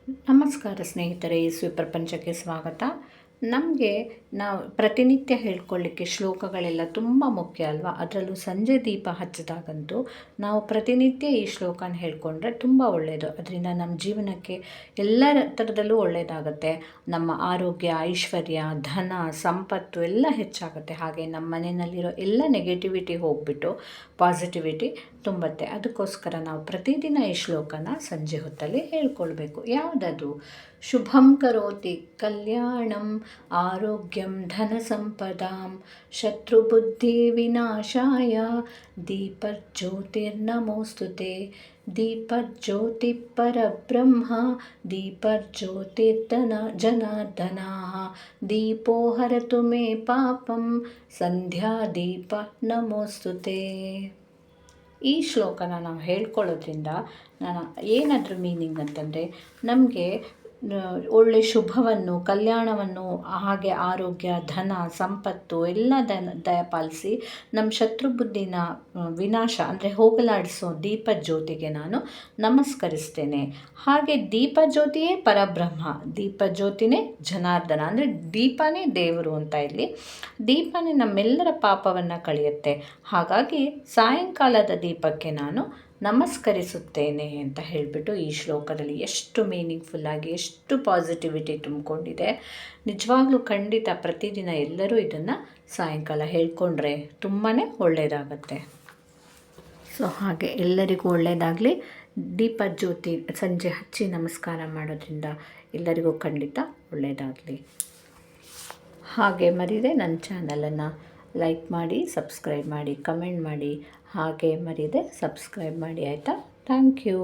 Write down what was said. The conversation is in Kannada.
ನಮಸ್ಕಾರ ಸ್ನೇಹಿತರೆ, ಈ ಪ್ರಪಂಚಕ್ಕೆ ಸ್ವಾಗತ. ನಮಗೆ ನಾವು ಪ್ರತಿನಿತ್ಯ ಹೇಳ್ಕೊಳ್ಳಿಕ್ಕೆ ಶ್ಲೋಕಗಳೆಲ್ಲ ತುಂಬ ಮುಖ್ಯ ಅಲ್ವಾ. ಅದರಲ್ಲೂ ಸಂಜೆ ದೀಪ ಹಚ್ಚಿದಾಗಂತೂ ನಾವು ಪ್ರತಿನಿತ್ಯ ಈ ಶ್ಲೋಕನ ಹೇಳ್ಕೊಂಡ್ರೆ ತುಂಬ ಒಳ್ಳೆಯದು. ಅದರಿಂದ ನಮ್ಮ ಜೀವನಕ್ಕೆ ಎಲ್ಲ ಥರದಲ್ಲೂ ಒಳ್ಳೆಯದಾಗುತ್ತೆ. ನಮ್ಮ ಆರೋಗ್ಯ, ಐಶ್ವರ್ಯ, ಧನ, ಸಂಪತ್ತು ಎಲ್ಲ ಹೆಚ್ಚಾಗುತ್ತೆ. ಹಾಗೆ ನಮ್ಮ ಮನೆಯಲ್ಲಿರೋ ಎಲ್ಲ ನೆಗೆಟಿವಿಟಿ ಹೋಗಿಬಿಟ್ಟು ಪಾಸಿಟಿವಿಟಿ ತುಂಬುತ್ತೆ. ಅದಕ್ಕೋಸ್ಕರ ನಾವು ಪ್ರತಿದಿನ ಈ ಶ್ಲೋಕನ ಸಂಜೆ ಹೊತ್ತಲ್ಲಿ ಹೇಳ್ಕೊಳ್ಬೇಕು. ಯಾವುದದು? ಶುಭಂ ಕರೋತಿ ಕಲ್ಯಾಣಂ ಆರೋಗ್ಯಂ ಧನ ಸಂಪದಾಂ ಶತ್ರುಬುದ್ಧಿ ವಿನಾಶಾಯ ದೀಪಜ್ಯೋತಿರ್ನಮೋಸ್ತುತೆ. ದೀಪಜ್ಯೋತಿ ಪರಬ್ರಹ್ಮ ದೀಪಜ್ಯೋತಿರ್ಧನ ಜನಾರ್ದನಃ ದೀಪೋ ಹರತು ಮೇ ಪಾಪಂ ಸಂಧ್ಯಾ ದೀಪ ನಮೋಸ್ತುತೆ. ಈ ಶ್ಲೋಕನ ನಾವು ಹೇಳ್ಕೊಳ್ಳೋದ್ರಿಂದ ಏನಾದರೂ ಮೀನಿಂಗ್ ಅಂತಂದರೆ, ನಮಗೆ ಒಳ್ಳೆಯ ಶುಭವನ್ನು, ಕಲ್ಯಾಣವನ್ನು, ಹಾಗೆ ಆರೋಗ್ಯ, ಧನ, ಸಂಪತ್ತು ಎಲ್ಲ ದಯಪಾಲಿಸಿ ನಮ್ಮ ಶತ್ರು ಬುದ್ಧಿನ ವಿನಾಶ ಅಂದರೆ ಹೋಗಲಾಡಿಸೋ ದೀಪ ಜ್ಯೋತಿಗೆ ನಾನು ನಮಸ್ಕರಿಸ್ತೇನೆ. ಹಾಗೆ ದೀಪ ಜ್ಯೋತಿಯೇ ಪರಬ್ರಹ್ಮ, ದೀಪ ಜ್ಯೋತಿನೇ ಜನಾರ್ದನ ಅಂದರೆ ದೀಪನೇ ದೇವರು ಅಂತ. ಇಲ್ಲಿ ದೀಪನೇ ನಮ್ಮೆಲ್ಲರ ಪಾಪವನ್ನು ಕಳೆಯುತ್ತೆ. ಹಾಗಾಗಿ ಸಾಯಂಕಾಲದ ದೀಪಕ್ಕೆ ನಾನು ನಮಸ್ಕರಿಸುತ್ತೇನೆ ಅಂತ ಹೇಳಿಬಿಟ್ಟು ಈ ಶ್ಲೋಕದಲ್ಲಿ ಎಷ್ಟು ಮೀನಿಂಗ್ಫುಲ್ಲಾಗಿ, ಎಷ್ಟು ಪಾಸಿಟಿವಿಟಿ ತುಂಬಿಕೊಂಡಿದೆ. ನಿಜವಾಗ್ಲೂ ಖಂಡಿತ ಪ್ರತಿದಿನ ಎಲ್ಲರೂ ಇದನ್ನು ಸಾಯಂಕಾಲ ಹೇಳ್ಕೊಂಡ್ರೆ ತುಂಬಾ ಒಳ್ಳೆಯದಾಗತ್ತೆ. ಸೊ ಹಾಗೆ ಎಲ್ಲರಿಗೂ ಒಳ್ಳೆಯದಾಗಲಿ. ದೀಪ ಜ್ಯೋತಿ ಸಂಜೆ ಹಚ್ಚಿ ನಮಸ್ಕಾರ ಮಾಡೋದ್ರಿಂದ ಎಲ್ಲರಿಗೂ ಖಂಡಿತ ಒಳ್ಳೆಯದಾಗಲಿ. ಹಾಗೆ ಮರೀದೆ ನನ್ನ ಚಾನಲನ್ನು ಲೈಕ್ ಮಾಡಿ, ಸಬ್ಸ್ಕ್ರೈಬ್ ಮಾಡಿ, ಕಮೆಂಟ್ ಮಾಡಿ. ಹಾಗೆ ಮರೀದೆ ಸಬ್ಸ್ಕ್ರೈಬ್ ಮಾಡಿ, ಆಯಿತಾ? Thank you.